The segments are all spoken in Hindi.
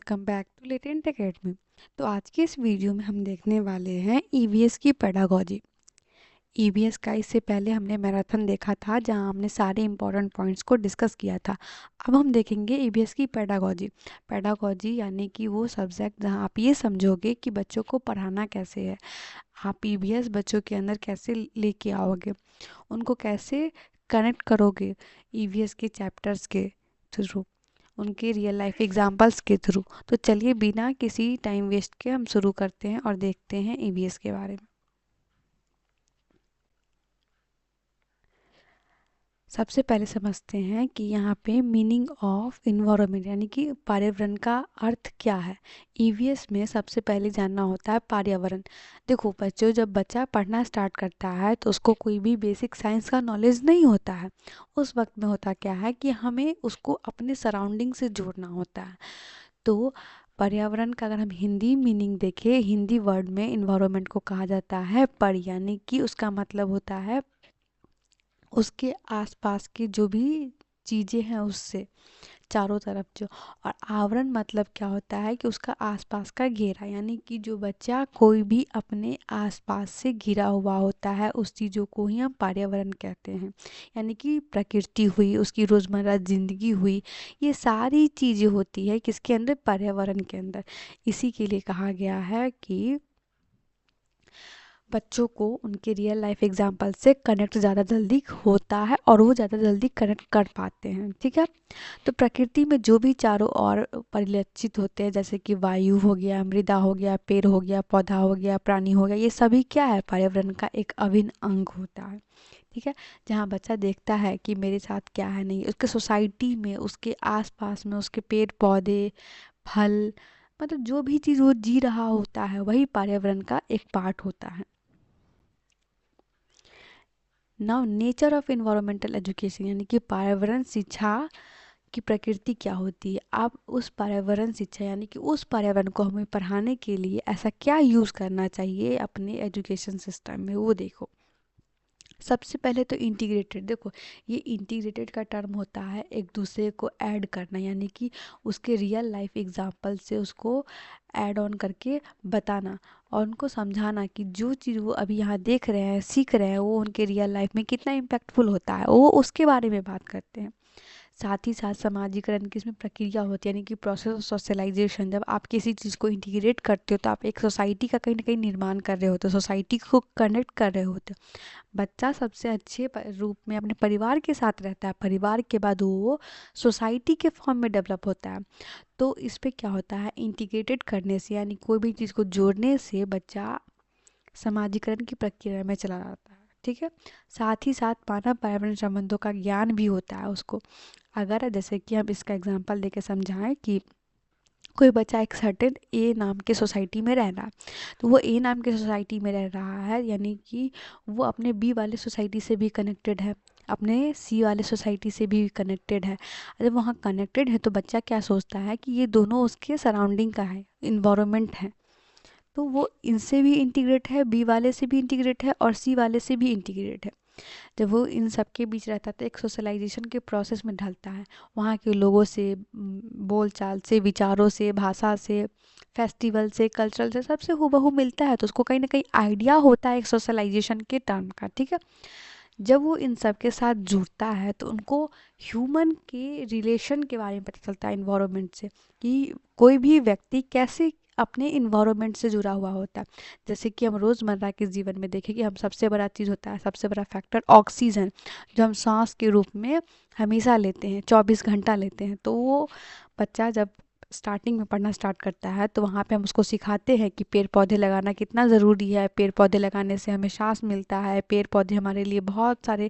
Welcome back to Latent Academy. तो आज के इस वीडियो में हम देखने वाले हैं ईवीएस की पेडागोजी। ईवीएस का इससे पहले हमने मैराथन देखा था जहां हमने सारे इंपॉर्टेंट पॉइंट्स को डिस्कस किया था। अब हम देखेंगे ईवीएस की पेडागोजी। पेडागोजी यानी कि वो सब्जेक्ट जहां आप ये समझोगे कि बच्चों को पढ़ाना कैसे है, आप ईवीएस बच्चों के अंदर कैसे लेके आओगे, उनको कैसे कनेक्ट करोगे ईवीएस के चैप्टर्स के थ्रू, उनके रियल लाइफ एग्जांपल्स के थ्रू। तो चलिए बिना किसी टाइम वेस्ट के हम शुरू करते हैं और देखते हैं ईवीएस के बारे में। सबसे पहले समझते हैं कि यहाँ पे मीनिंग ऑफ इन्वायरमेंट यानी कि पर्यावरण का अर्थ क्या है। ईवीएस में सबसे पहले जानना होता है पर्यावरण। देखो बच्चों, जब बच्चा पढ़ना स्टार्ट करता है तो उसको कोई भी बेसिक साइंस का नॉलेज नहीं होता है। उस वक्त में होता क्या है कि हमें उसको अपने सराउंडिंग से जोड़ना होता है। तो पर्यावरण का अगर हम हिंदी मीनिंग देखें, हिंदी वर्ड में इन्वायरमेंट को कहा जाता है पर, यानी कि उसका मतलब होता है उसके आसपास की जो भी चीज़ें हैं उससे चारों तरफ जो। और आवरण मतलब क्या होता है कि उसका आसपास का घेरा, यानी कि जो बच्चा कोई भी अपने आसपास से घिरा हुआ होता है उस चीज़ों को ही हम पर्यावरण कहते हैं। यानी कि प्रकृति हुई, उसकी रोज़मर्रा ज़िंदगी हुई, ये सारी चीज़ें होती है किसके अंदर, पर्यावरण के अंदर। इसी के लिए कहा गया है कि बच्चों को उनके रियल लाइफ एग्जाम्पल से कनेक्ट ज़्यादा जल्दी होता है और वो ज़्यादा जल्दी कनेक्ट कर पाते हैं। ठीक है। तो प्रकृति में जो भी चारों ओर परिलक्षित होते हैं, जैसे कि वायु हो गया, मृदा हो गया, पेड़ हो गया, पौधा हो गया, प्राणी हो गया, ये सभी क्या है, पर्यावरण का एक अभिन्न अंग होता है। ठीक है। जहाँ बच्चा देखता है कि मेरे साथ क्या है, नहीं, उसके सोसाइटी में, उसके आसपास में, उसके पेड़ पौधे, फल, मतलब जो भी चीज़ वो जी रहा होता है वही पर्यावरण का एक पार्ट होता है। Now nature of environmental education यानी कि पर्यावरण शिक्षा की प्रकृति क्या होती है। अब उस पर्यावरण शिक्षा यानी कि उस पर्यावरण को हमें पढ़ाने के लिए ऐसा क्या यूज़ करना चाहिए अपने एजुकेशन सिस्टम में, वो देखो। सबसे पहले तो इंटीग्रेटेड, देखो ये इंटीग्रेटेड का टर्म होता है एक दूसरे को ऐड करना, यानी कि उसके रियल लाइफ एग्जांपल से उसको ऐड ऑन करके बताना और उनको समझाना कि जो चीज़ वो अभी यहाँ देख रहे हैं, सीख रहे हैं, वो उनके रियल लाइफ में कितना इम्पैक्टफुल होता है, वो उसके बारे में बात करते हैं। साथ ही साथ समाजीकरण की इसमें प्रक्रिया होती है, यानी कि प्रोसेस ऑफ सोशलाइजेशन। जब आप किसी चीज़ को इंटीग्रेट करते हो तो आप एक सोसाइटी का कहीं ना कहीं निर्माण कर रहे होते हो, सोसाइटी को कनेक्ट कर रहे होते हो। बच्चा सबसे अच्छे रूप में अपने परिवार के साथ रहता है, परिवार के बाद वो सोसाइटी के फॉर्म में डेवलप होता है। तो इस पे क्या होता है, इंटीग्रेटेड करने से यानी कोई भी चीज़ को जोड़ने से बच्चा समाजीकरण की प्रक्रिया में चला जाता है। ठीक है। साथ ही साथ मानव पर्यावरण संबंधों का ज्ञान भी होता है उसको। अगर जैसे कि हम इसका एग्जांपल देके समझाएं कि कोई बच्चा एक सर्टेन ए नाम के सोसाइटी में रह रहा है, तो वो ए नाम के सोसाइटी में रह रहा है, यानी कि वो अपने बी वाले सोसाइटी से भी कनेक्टेड है, अपने सी वाले सोसाइटी से भी कनेक्टेड है। जब वहाँ कनेक्टेड है तो बच्चा क्या सोचता है कि ये दोनों उसके सराउंडिंग का है, इन्वायरमेंट है, तो वो इनसे भी इंटीग्रेट है, बी वाले से भी इंटीग्रेट है और सी वाले से भी इंटीग्रेट है। जब वो इन सब के बीच रहता है तो एक सोशलाइजेशन के प्रोसेस में ढलता है, वहाँ के लोगों से, बोलचाल से, विचारों से, भाषा से, फेस्टिवल से, कल्चरल से, सबसे हूबहू मिलता है, तो उसको कहीं ना कहीं आइडिया होता है एक सोशलाइजेशन के टर्म का। ठीक है। जब वो इन सब के साथ जुड़ता है तो उनको ह्यूमन के रिलेशन के बारे में पता चलता है इन्वायरमेंट से, कि कोई भी व्यक्ति कैसे अपने इन्वायरमेंट से जुड़ा हुआ होता है। जैसे कि हम रोज़मर्रा के जीवन में देखें कि हम सबसे बड़ा चीज़ होता है, सबसे बड़ा फैक्टर ऑक्सीजन, जो हम सांस के रूप में हमेशा लेते हैं, 24 घंटा लेते हैं। तो वो बच्चा जब स्टार्टिंग में पढ़ना स्टार्ट करता है तो वहाँ पे हम उसको सिखाते हैं कि पेड़ पौधे लगाना कितना ज़रूरी है, पेड़ पौधे लगाने से हमें सांस मिलता है, पेड़ पौधे हमारे लिए बहुत सारे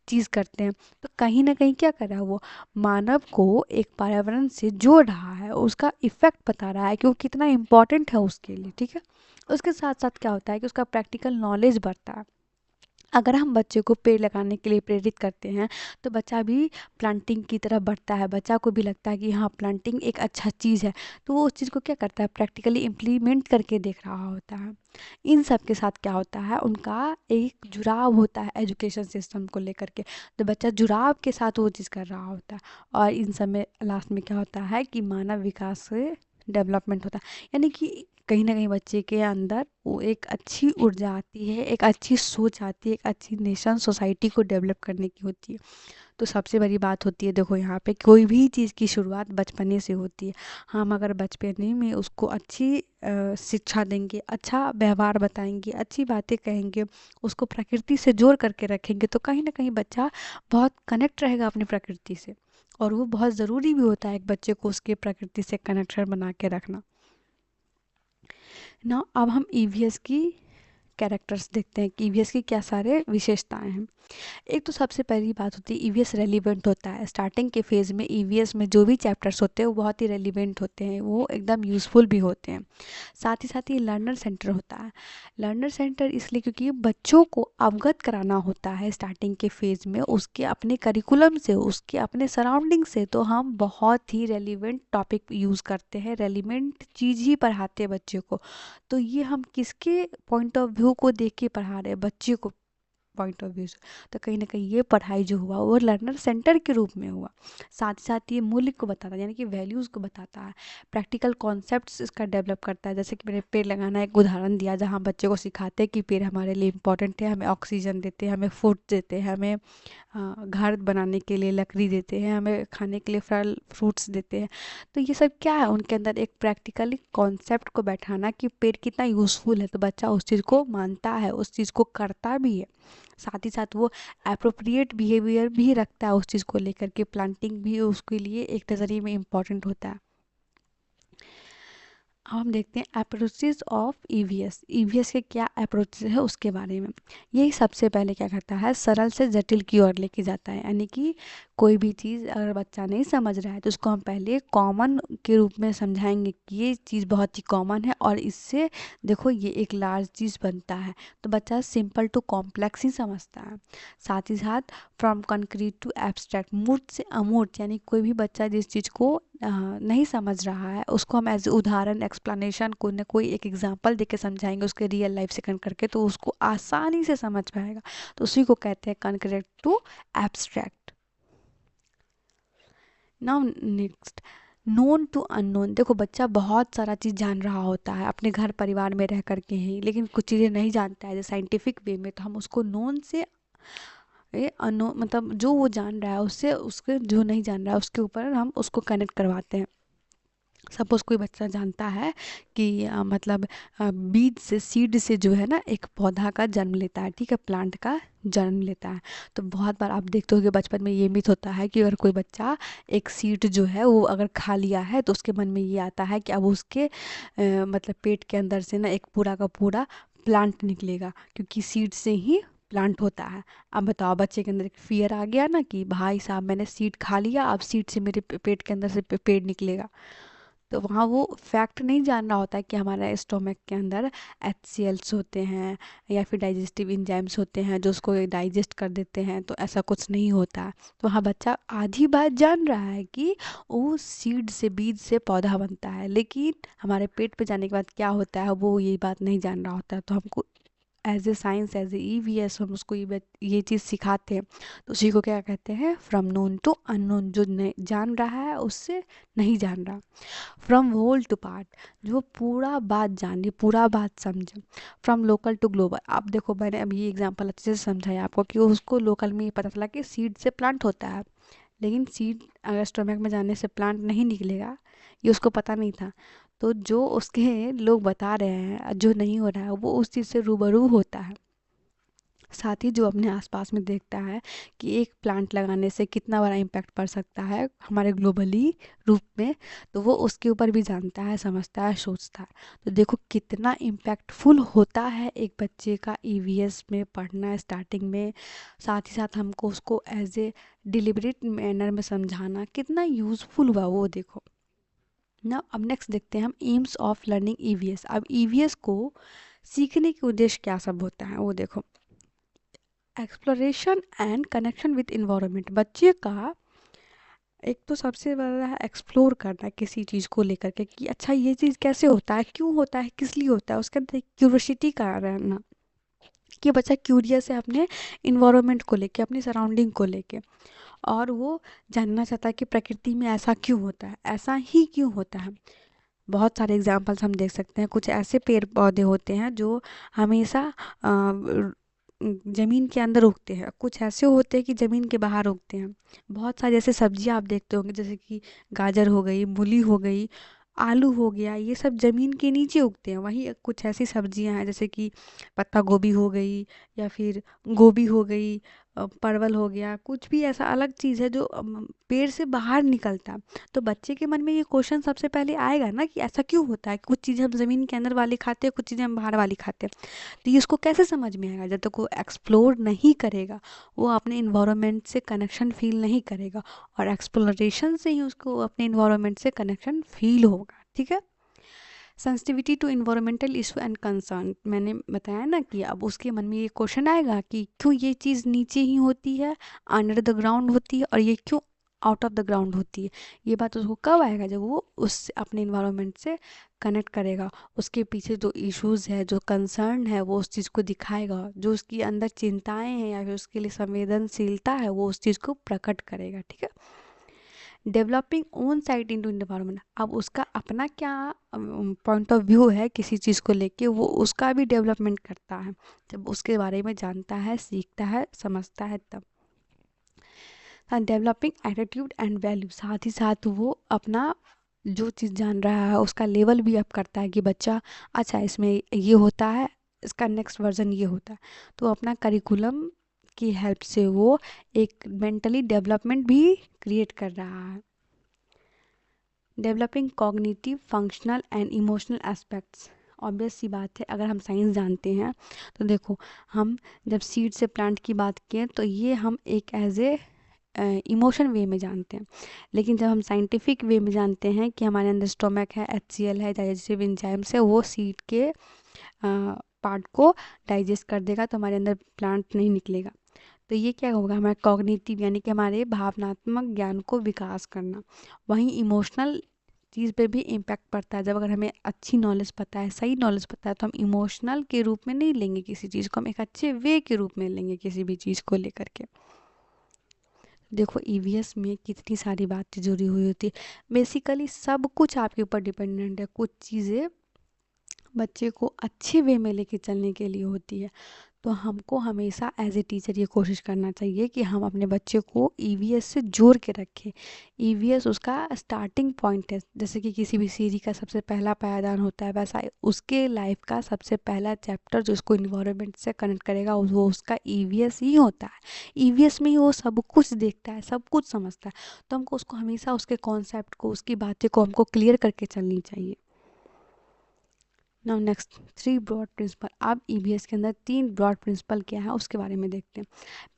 चीज़ करते हैं। तो कहीं ना कहीं क्या कर रहा है वो, मानव को एक पर्यावरण से जोड़ रहा है, उसका इफेक्ट बता रहा है कि वो कितना इम्पोर्टेंट है उसके लिए। ठीक है। उसके साथ साथ क्या होता है कि उसका प्रैक्टिकल नॉलेज बढ़ता है। अगर हम बच्चे को पेड़ लगाने के लिए प्रेरित करते हैं तो बच्चा भी प्लांटिंग की तरफ बढ़ता है, बच्चा को भी लगता है कि हाँ प्लांटिंग एक अच्छा चीज़ है, तो वो उस चीज़ को क्या करता है, प्रैक्टिकली इम्प्लीमेंट करके देख रहा होता है। इन सब के साथ क्या होता है, उनका एक जुड़ाव होता है एजुकेशन सिस्टम को लेकर के, तो बच्चा जुड़ाव के साथ वो चीज़ कर रहा होता है। और इन सब में लास्ट में क्या होता है कि मानव विकास से डेवलपमेंट होता है। यानी कि कहीं ना कहीं बच्चे के अंदर वो एक अच्छी ऊर्जा आती है, एक अच्छी सोच आती है, एक अच्छी नेशन सोसाइटी को डेवलप करने की होती है। तो सबसे बड़ी बात होती है, देखो यहाँ पे कोई भी चीज़ की शुरुआत बचपने से होती है। हम अगर बचपने में उसको अच्छी शिक्षा देंगे, अच्छा व्यवहार बताएंगे, अच्छी बातें कहेंगे, उसको प्रकृति से जोड़ करके रखेंगे, तो कहीं ना कहीं बच्चा बहुत कनेक्ट रहेगा अपनी प्रकृति से। और वो बहुत ज़रूरी भी होता है एक बच्चे को उसके प्रकृति से कनेक्शन बना के रखना ना। अब हम ईवीएस की कैरेक्टर्स देखते हैं कि ईवीएस की क्या सारे विशेषताएं हैं। एक तो सबसे पहली बात होती है ईवीएस रेलिवेंट होता है। स्टार्टिंग के फेज़ में ईवीएस में जो भी चैप्टर्स होते हैं वो बहुत ही रेलिवेंट होते हैं, वो एकदम यूज़फुल भी होते हैं। साथ ही लर्नर सेंटर होता है। लर्नर सेंटर इसलिए क्योंकि बच्चों को अवगत कराना होता है स्टार्टिंग के फेज़ में उसके अपने करिकुलम से, उसके अपने सराउंडिंग से। तो हम बहुत ही रेलिवेंट टॉपिक यूज़ करते हैं, रेलिवेंट चीज़ ही पढ़ाते हैं बच्चे को। तो ये हम किसके पॉइंट ऑफ व्यू को देख के पढ़ा रहे हैं, बच्चे को पॉइंट ऑफ व्यू से। तो कहीं ना कहीं ये पढ़ाई जो हुआ वो लर्नर सेंटर के रूप में हुआ। साथ ही ये मूल्य को बताता है, यानी कि वैल्यूज़ को बताता है। प्रैक्टिकल कॉन्सेप्ट्स इसका डेवलप करता है। जैसे कि मैंने पेड़ लगाना एक उदाहरण दिया, जहाँ बच्चे को सिखाते हैं कि पेड़ हमारे लिए इंपॉर्टेंट है, हमें ऑक्सीजन देते हैं, हमें फूड देते हैं, हमें घर बनाने के लिए लकड़ी देते हैं, हमें खाने के लिए फल फ्रूट्स देते हैं। तो ये सब क्या है, उनके अंदर एक प्रैक्टिकली कॉन्सेप्ट को बैठाना कि पेड़ कितना यूज़फुल है, तो बच्चा उस चीज़ को मानता है, उस चीज़ को करता भी है। साथ ही साथ वो अप्रोप्रिएट बिहेवियर भी रखता है उस चीज़ को लेकर के। प्लांटिंग भी उसके लिए एक नज़रिए में इम्पॉर्टेंट होता है। अब हम देखते हैं अप्रोचेस ऑफ ईवीएस। ईवीएस के क्या अप्रोचेस है उसके बारे में। यही सबसे पहले क्या करता है, सरल से जटिल की ओर लेके जाता है। यानी कि कोई भी चीज़ अगर बच्चा नहीं समझ रहा है तो उसको हम पहले कॉमन के रूप में समझाएंगे कि ये चीज़ बहुत ही कॉमन है और इससे देखो ये एक लार्ज चीज़ बनता है। तो बच्चा सिंपल टू कॉम्प्लेक्स ही समझता है। साथ ही साथ फ्रॉम कंक्रीट टू एब्स्ट्रैक्ट, मूर्त से अमूर्त, यानी कोई भी बच्चा जिस चीज़ को नहीं समझ रहा है उसको हम एज उदाहरण एक्सप्लेनेशन कोई ना कोई एक एग्जांपल देके समझाएंगे उसके रियल लाइफ से कनेक्ट करके, तो उसको आसानी से समझ पाएगा। तो उसी को कहते हैं concrete to abstract. Now next, known to unknown. देखो बच्चा बहुत सारा चीज़ जान रहा होता है अपने घर परिवार में रह करके ही, लेकिन कुछ चीज़ें नहीं जानता है जैसे साइंटिफिक वे में, तो हम उसको नोन से मतलब जो वो जान रहा है उससे उसके जो नहीं जान रहा है उसके ऊपर हम उसको कनेक्ट करवाते हैं। सपोज़ कोई बच्चा जानता है कि मतलब बीज से, सीड से जो है ना एक पौधा का जन्म लेता है, ठीक है, प्लांट का जन्म लेता है। तो बहुत बार आप देखते हो कि बचपन में ये मिथ होता है कि अगर कोई बच्चा एक सीड जो है वो अगर खा लिया है तो उसके मन में ये आता है कि अब उसके मतलब पेट के अंदर से ना एक पूरा का पूरा प्लांट निकलेगा, क्योंकि सीड से ही प्लांट होता है। अब बताओ बच्चे के अंदर एक फियर आ गया ना कि भाई साहब मैंने सीड खा लिया, अब सीड से मेरे पेट के अंदर से पेड़ निकलेगा। तो वहाँ वो फैक्ट नहीं जानना होता है कि हमारा स्टोमक के अंदर HCLs होते हैं या फिर डाइजेस्टिव इंजाइम्स होते हैं जो उसको डाइजेस्ट कर देते हैं। तो ऐसा कुछ नहीं होता है। तो वहाँ बच्चा आधी बात जान रहा है कि वो सीड से, बीज से पौधा बनता है, लेकिन हमारे पेट पे जाने के बाद क्या होता है वो ये बात नहीं जान रहा होता है। तो हमको as a science, as a EVS हम उसको ये चीज़ सिखाते हैं। तो उसी को क्या कहते हैं, फ्रॉम नोन टू अननोन। जो जान रहा है उससे नहीं जान रहा। फ्रॉम होल टू पार्ट, जो पूरा बात जान रही, पूरा बात समझे। फ्रॉम लोकल टू ग्लोबल, आप देखो मैंने अभी ये एग्जांपल अच्छे से समझाया आपको कि उसको लोकल में ये पता चला कि सीड से प्लांट होता है, लेकिन सीड अगर स्टोमक में जाने से प्लांट नहीं निकलेगा, ये उसको पता नहीं था। तो जो उसके लोग बता रहे हैं जो नहीं हो रहा है वो उस चीज़ से रूबरू होता है। साथ ही जो अपने आसपास में देखता है कि एक प्लांट लगाने से कितना बड़ा इम्पैक्ट पड़ सकता है हमारे ग्लोबली रूप में, तो वो उसके ऊपर भी जानता है, समझता है, सोचता है। तो देखो कितना इम्पैक्टफुल होता है एक बच्चे का ईवीएस में पढ़ना स्टार्टिंग में। साथ ही साथ हमको उसको एज ए डिलिबरेट मैनर में समझाना कितना यूज़फुल हुआ वो देखो ना। अब नेक्स्ट देखते हैं हम एम्स ऑफ लर्निंग ईवीएस। अब ईवीएस को सीखने के उद्देश्य क्या सब होता है वो देखो। Exploration and connection with environment, बच्चे का एक तो सबसे बड़ा है एक्सप्लोर करना किसी चीज़ को लेकर के कि अच्छा ये चीज़ कैसे होता है, क्यों होता है, किस लिए होता है, उसके अंदर क्यूरियोसिटी का रहना कि बच्चा क्यूरियस है अपने इन्वायरमेंट को लेके, अपनी सराउंडिंग को लेके, और वो जानना चाहता है कि प्रकृति में ऐसा क्यों होता है, ऐसा ही क्यों होता है। बहुत सारे एग्जाम्पल्स हम देख सकते हैं। कुछ ऐसे पेड़ पौधे होते हैं जो हमेशा ज़मीन के अंदर उगते हैं, कुछ ऐसे होते हैं कि ज़मीन के बाहर उगते हैं। बहुत सारे जैसे सब्जियां आप देखते होंगे, जैसे कि गाजर हो गई, मूली हो गई, आलू हो गया, ये सब ज़मीन के नीचे उगते हैं। वहीं कुछ ऐसी सब्जियां हैं जैसे कि पत्ता गोभी हो गई, या फिर गोभी हो गई, परवल हो गया, कुछ भी ऐसा अलग चीज़ है जो पेड़ से बाहर निकलता है। तो बच्चे के मन में ये क्वेश्चन सबसे पहले आएगा ना कि ऐसा क्यों होता है, कुछ चीज़ें हम ज़मीन के अंदर वाली खाते हैं, कुछ चीज़ें हम बाहर वाली खाते हैं। तो ये उसको कैसे समझ में आएगा, जब तक वो एक्सप्लोर नहीं करेगा, वो अपने इन्वायरमेंट से कनेक्शन फील नहीं करेगा, और एक्सप्लोरेशन से ही उसको अपने इन्वायरमेंट से कनेक्शन फील होगा। ठीक है। Sensitivity to environmental issue and concern, मैंने बताया ना कि अब उसके मन में ये क्वेश्चन आएगा कि क्यों ये चीज़ नीचे ही होती है, अंडर द ग्राउंड होती है, और ये क्यों आउट ऑफ द ग्राउंड होती है। ये बात उसको कब आएगा, जब वो उस अपने इन्वायरमेंट से कनेक्ट करेगा, उसके पीछे जो इश्यूज़ है, जो कंसर्न है, वो उस चीज़ को दिखाएगा, जो उसकी अंदर चिंताएं हैं या फिर उसके लिए संवेदनशीलता है, वो उस चीज़ को प्रकट करेगा। ठीक है। Developing own site into environment, अब उसका अपना क्या पॉइंट ऑफ व्यू है किसी चीज़ को लेके, वो उसका भी डेवलपमेंट करता है जब उसके बारे में जानता है, सीखता है, समझता है तब। डेवलपिंग एटीट्यूड एंड वैल्यू, साथ ही साथ वो अपना जो चीज़ जान रहा है उसका लेवल भी अप करता है कि बच्चा अच्छा इसमें ये होता है, इसका नेक्स्ट वर्जन ये होता है। तो अपना करिकुलम की हेल्प से वो एक मेंटली डेवलपमेंट भी क्रिएट कर रहा है। Developing cognitive functional and emotional aspects, obvious सी बात है, अगर हम साइंस जानते हैं तो देखो, हम जब सीड से प्लांट की बात किए तो ये हम एक एज ए इमोशन वे में जानते हैं, लेकिन जब हम साइंटिफिक वे में जानते हैं कि हमारे अंदर स्टोमक है, HCl है, डाइजेस्टिव एंजाइम्स है, वो सीड के पार्ट को डाइजेस्ट कर देगा, तो हमारे अंदर प्लांट नहीं निकलेगा। तो ये क्या होगा, हमारे कॉग्निटिव यानी कि हमारे भावनात्मक ज्ञान को विकास करना। वहीं इमोशनल चीज़ पे भी इम्पैक्ट पड़ता है। जब अगर हमें अच्छी नॉलेज पता है, सही नॉलेज पता है, तो हम इमोशनल के रूप में नहीं लेंगे किसी चीज़ को, हम एक अच्छे वे के रूप में लेंगे किसी भी चीज़ को लेकर के। देखो EVS में कितनी सारी बातें जुड़ी हुई होती है। बेसिकली सब कुछ आपके ऊपर डिपेंडेंट है, कुछ चीज़ें बच्चे को अच्छे वे में लेके चलने के लिए होती है। तो हमको हमेशा एज ए टीचर ये कोशिश करना चाहिए कि हम अपने बच्चे को EVS से जोड़ के रखें। EVS उसका स्टार्टिंग पॉइंट है, जैसे कि किसी भी सीढ़ी का सबसे पहला पायदान होता है, वैसा उसके लाइफ का सबसे पहला चैप्टर जो उसको इन्वायरमेंट से कनेक्ट करेगा वो उसका EVS ही होता है। EVS में ही वो सब कुछ देखता है, सब कुछ समझता है। तो हमको उसको हमेशा उसके कॉन्सेप्ट को, उसकी बातें को हमको क्लियर करके चलनी चाहिए। Now next 3 broad principle. अब EVS के अंदर 3 ब्रॉड प्रिंसिपल क्या है उसके बारे में देखते हैं।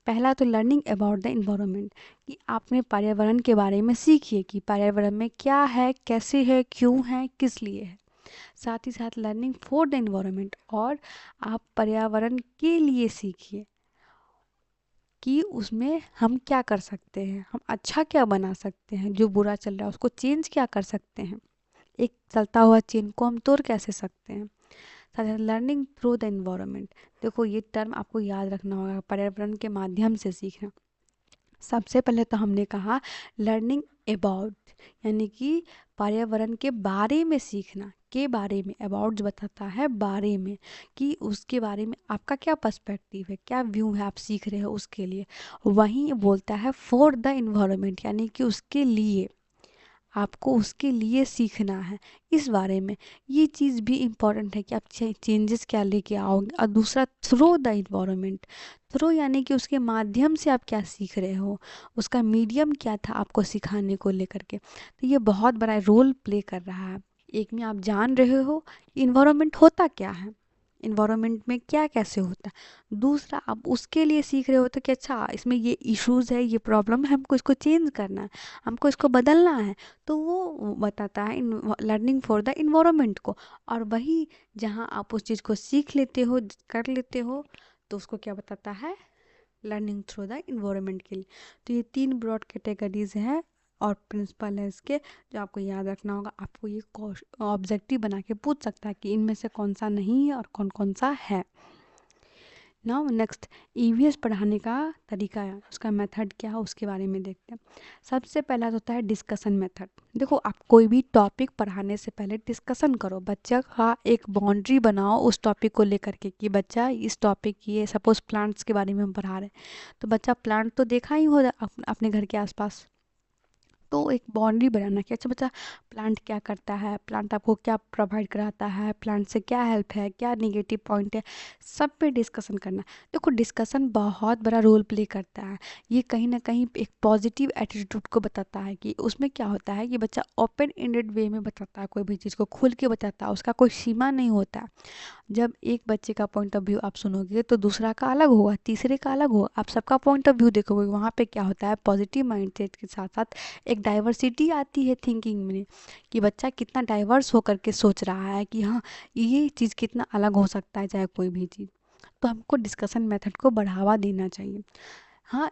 पहला तो लर्निंग अबाउट द इन्वायरमेंट, कि आपने पर्यावरण के बारे में सीखिए कि पर्यावरण में क्या है, कैसे है, क्यों है, किस लिए है। साथ ही साथ लर्निंग फॉर द इन्वायरमेंट, और आप पर्यावरण के लिए सीखिए कि उसमें हम क्या कर सकते हैं, हम अच्छा क्या बना सकते हैं, जो बुरा चल रहा है उसको चेंज क्या कर सकते हैं, एक चलता हुआ चेन को हम तोड़ कैसे सकते हैं। साथ लर्निंग थ्रू द इन्वायरमेंट, देखो ये टर्म आपको याद रखना होगा, पर्यावरण के माध्यम से सीखना। सबसे पहले तो हमने कहा लर्निंग अबाउट, यानी कि पर्यावरण के बारे में सीखना, के बारे में, अबाउट जो बताता है बारे में, कि उसके बारे में आपका क्या पर्सपेक्टिव है, क्या व्यू है, आप सीख रहे हो उसके लिए। वहीं बोलता है फॉर द इन्वायरमेंट, यानी कि उसके लिए, आपको उसके लिए सीखना है इस बारे में। ये चीज़ भी इम्पॉर्टेंट है कि आप चेंजेस क्या लेके आओगे। और दूसरा थ्रू द इन्वायरमेंट, थ्रू यानी कि उसके माध्यम से आप क्या सीख रहे हो, उसका मीडियम क्या था आपको सिखाने को लेकर के। तो ये बहुत बड़ा रोल प्ले कर रहा है। एक में आप जान रहे हो इन्वायरमेंट होता क्या है, इन्वायरमेंट में क्या कैसे होता है। दूसरा आप उसके लिए सीख रहे हो तो कि अच्छा इसमें ये इश्यूज़ है, ये प्रॉब्लम है, हमको इसको चेंज करना है, हमको इसको बदलना है। तो वो बताता है लर्निंग फॉर द इन्वायरमेंट को। और वही जहाँ आप उस चीज़ को सीख लेते हो, कर लेते हो, तो उसको क्या बताता है, लर्निंग थ्रू द इन्वायरमेंट के लिए। तो ये 3 ब्रॉड कैटेगरीज हैं और प्रिंसिपल है इसके, जो आपको याद रखना होगा। आपको ये ऑब्जेक्टिव बना के पूछ सकता है कि इनमें से कौन सा नहीं है और कौन कौन सा है। नाउ नेक्स्ट, ईवीएस पढ़ाने का तरीका है, उसका मेथड क्या है उसके बारे में देखते हैं। सबसे पहला तो होता है डिस्कशन मेथड। देखो, आप कोई भी टॉपिक पढ़ाने से पहले डिस्कशन करो, बच्चा का एक बाउंड्री बनाओ उस टॉपिक को लेकर के कि बच्चा इस टॉपिक की, ये सपोज प्लांट्स के बारे में हम पढ़ा रहे हैं तो बच्चा प्लांट तो देखा ही हो अपने घर के आसपास, तो एक बाउंड्री बनाना कि अच्छा बच्चा प्लांट क्या करता है, प्लांट आपको क्या प्रोवाइड कराता है, प्लांट से क्या हेल्प है, क्या निगेटिव पॉइंट है, सब पे डिस्कशन करना। देखो, डिस्कशन बहुत बड़ा रोल प्ले करता है। ये कहीं ना कहीं एक पॉजिटिव एटीट्यूड को बताता है कि उसमें क्या होता है कि बच्चा ओपन एंडेड वे में बताता है, कोई भी चीज़ को खुल के बताता है, उसका कोई सीमा नहीं होता है। जब एक बच्चे का पॉइंट ऑफ व्यू आप सुनोगे तो दूसरा का अलग होगा, तीसरे का अलग होगा, आप सबका पॉइंट ऑफ व्यू देखोगे, वहाँ पे क्या होता है पॉजिटिव माइंडसेट के साथ साथ एक डाइवर्सिटी आती है थिंकिंग में कि बच्चा कितना डाइवर्स होकर के सोच रहा है कि हाँ, ये चीज़ कितना अलग हो सकता है चाहे कोई भी चीज़। तो हमको डिस्कशन मेथड को बढ़ावा देना चाहिए। हाँ,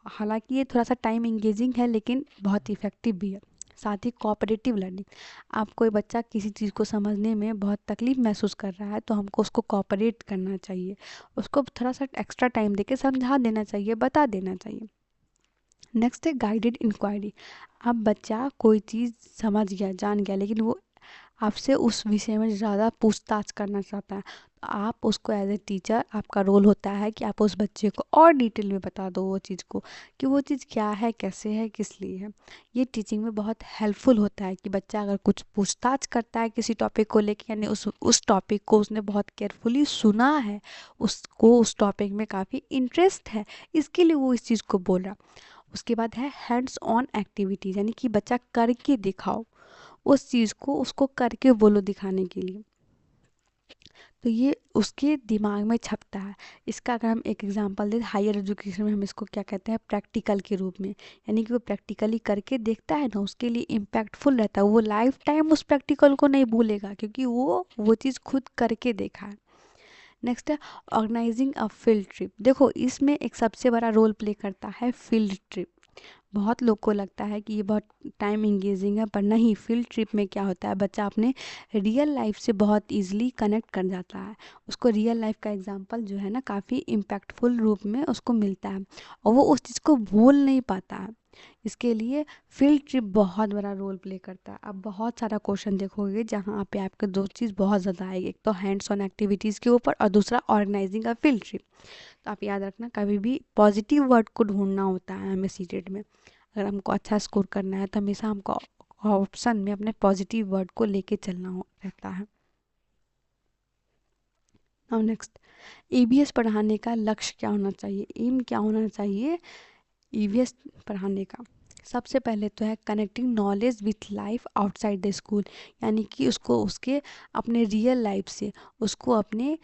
हालांकि ये थोड़ा सा टाइम इंगेजिंग है लेकिन बहुत इफ़ेक्टिव भी है। साथ ही कोऑपरेटिव लर्निंग, आप कोई बच्चा किसी चीज़ को समझने में बहुत तकलीफ महसूस कर रहा है तो हमको उसको कोऑपरेट करना चाहिए, उसको थोड़ा सा एक्स्ट्रा टाइम देके समझा देना चाहिए, बता देना चाहिए। नेक्स्ट है गाइडेड इंक्वायरी। अब बच्चा कोई चीज़ समझ गया, जान गया, लेकिन वो आपसे उस विषय में ज़्यादा पूछताछ करना चाहता है, तो आप उसको एज ए टीचर, आपका रोल होता है कि आप उस बच्चे को और डिटेल में बता दो वो चीज़ को कि वो चीज़ क्या है, कैसे है, किस लिए है। ये टीचिंग में बहुत हेल्पफुल होता है कि बच्चा अगर कुछ पूछताछ करता है किसी टॉपिक को लेकर, यानी उस टॉपिक को उसने बहुत केयरफुली सुना है, उसको उस टॉपिक में काफ़ी इंटरेस्ट है, इसके लिए वो इस चीज़ को बोल रहा। उसके बाद है हैंड्स ऑन एक्टिविटीज़, यानी कि बच्चा करके दिखाओ उस चीज़ को, उसको करके बोलो दिखाने के लिए, तो ये उसके दिमाग में छपता है। इसका अगर हम एक एग्जांपल दें, हायर एजुकेशन में हम इसको क्या कहते हैं, प्रैक्टिकल के रूप में, यानी कि वो प्रैक्टिकली करके देखता है ना, उसके लिए इम्पैक्टफुल रहता है, वो लाइफ टाइम उस प्रैक्टिकल को नहीं भूलेगा क्योंकि वो चीज़ खुद करके देखा है। नेक्स्ट है ऑर्गेनाइजिंग अ फील्ड ट्रिप। देखो, इसमें एक सबसे बड़ा रोल प्ले करता है फील्ड ट्रिप। बहुत लोग को लगता है कि ये बहुत टाइम इंगेजिंग है, पर नहीं, फील्ड ट्रिप में क्या होता है, बच्चा अपने रियल लाइफ से बहुत इजीली कनेक्ट कर जाता है, उसको रियल लाइफ का एग्जांपल जो है ना काफ़ी इम्पैक्टफुल रूप में उसको मिलता है और वो उस चीज़ को भूल नहीं पाता है। इसके लिए फील्ड ट्रिप बहुत बड़ा रोल प्ले करता है। आप बहुत सारा क्वेश्चन देखोगे जहाँ पे आपके दो चीज़ बहुत ज़्यादा आएगी, एक तो हैंड्स ऑन एक्टिविटीज़ के ऊपर और दूसरा ऑर्गेनाइजिंग अ फील्ड ट्रिप। तो आप याद रखना, कभी भी पॉजिटिव वर्ड को ढूंढना होता है हमें सीटेट में। अगर हमको अच्छा स्कोर करना है तो हमेशा हमको ऑप्शन में अपने पॉजिटिव वर्ड को लेके चलना हो रहता है। नाउ नेक्स्ट, ईवीएस पढ़ाने का लक्ष्य क्या होना चाहिए, एम क्या होना चाहिए ईवीएस पढ़ाने का। सबसे पहले तो है connecting knowledge with life outside the school, यानी कि उसको उसके अपने रियल लाइफ से, उसको अपने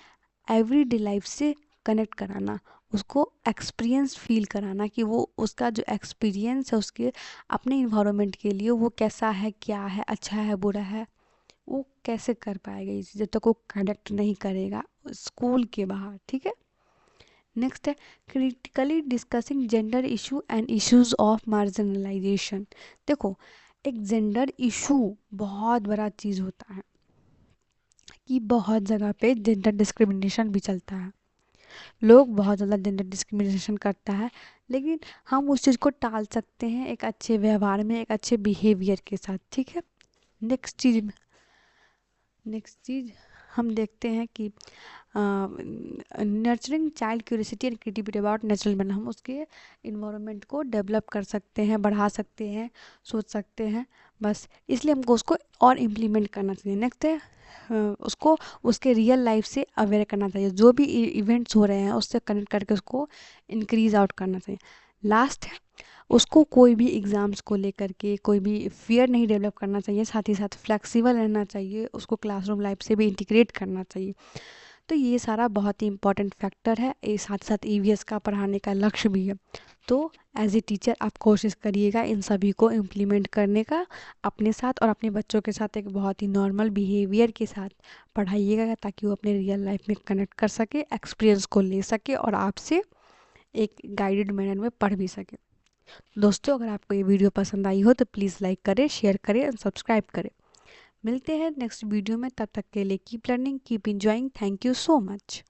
एवरीडे लाइफ से कनेक्ट कराना, उसको एक्सपीरियंस फील कराना कि वो उसका जो एक्सपीरियंस है उसके अपने इन्वायरमेंट के लिए वो कैसा है, क्या है, अच्छा है, बुरा है, वो कैसे कर पाएगा ये चीज़ जब तक वो कनेक्ट नहीं करेगा स्कूल के बाहर। ठीक है। नेक्स्ट है critically discussing gender issue and issues of marginalisation. देखो, एक जेंडर इशू बहुत बड़ा चीज़ होता है कि बहुत जगह पे जेंडर डिस्क्रिमिनेशन भी चलता है, लोग बहुत ज़्यादा जेंडर डिस्क्रिमिनेशन करता है, लेकिन हम उस चीज़ को टाल सकते हैं एक अच्छे व्यवहार में, एक अच्छे बिहेवियर के साथ। ठीक है। नेक्स्ट चीज़ हम देखते हैं कि nurturing child curiosity and creativity about natural man, हम उसके इन्वायरमेंट को डेवलप कर सकते हैं, बढ़ा सकते हैं, सोच सकते हैं, बस इसलिए हमको उसको और इम्प्लीमेंट करना चाहिए। नेक्स्ट है उसको उसके रियल लाइफ से अवेयर करना चाहिए, जो भी इवेंट्स हो रहे हैं उससे कनेक्ट करके उसको इंक्रीज आउट करना चाहिए। लास्ट है उसको कोई भी एग्ज़ाम्स को लेकर के कोई भी फियर नहीं डेवलप करना चाहिए, साथ ही साथ फ्लेक्सिबल रहना चाहिए, उसको क्लासरूम लाइफ से भी इंटीग्रेट करना चाहिए। तो ये सारा बहुत ही इंपॉर्टेंट फैक्टर है, ये साथ साथ ईवीएस का पढ़ाने का लक्ष्य भी है। तो एज ए टीचर आप कोशिश करिएगा इन सभी को इम्प्लीमेंट करने का, अपने साथ और अपने बच्चों के साथ एक बहुत ही नॉर्मल बिहेवियर के साथ पढ़ाइएगा ताकि वो अपने रियल लाइफ में कनेक्ट कर सके, एक्सपीरियंस को ले सके और आपसे एक गाइडेड मैनर में पढ़ भी सके। दोस्तों, अगर आपको ये वीडियो पसंद आई हो तो प्लीज़ लाइक करें, शेयर करें और सब्सक्राइब करें। मिलते हैं नेक्स्ट वीडियो में, तब तक के लिए keep learning, keep enjoying, thank you so much.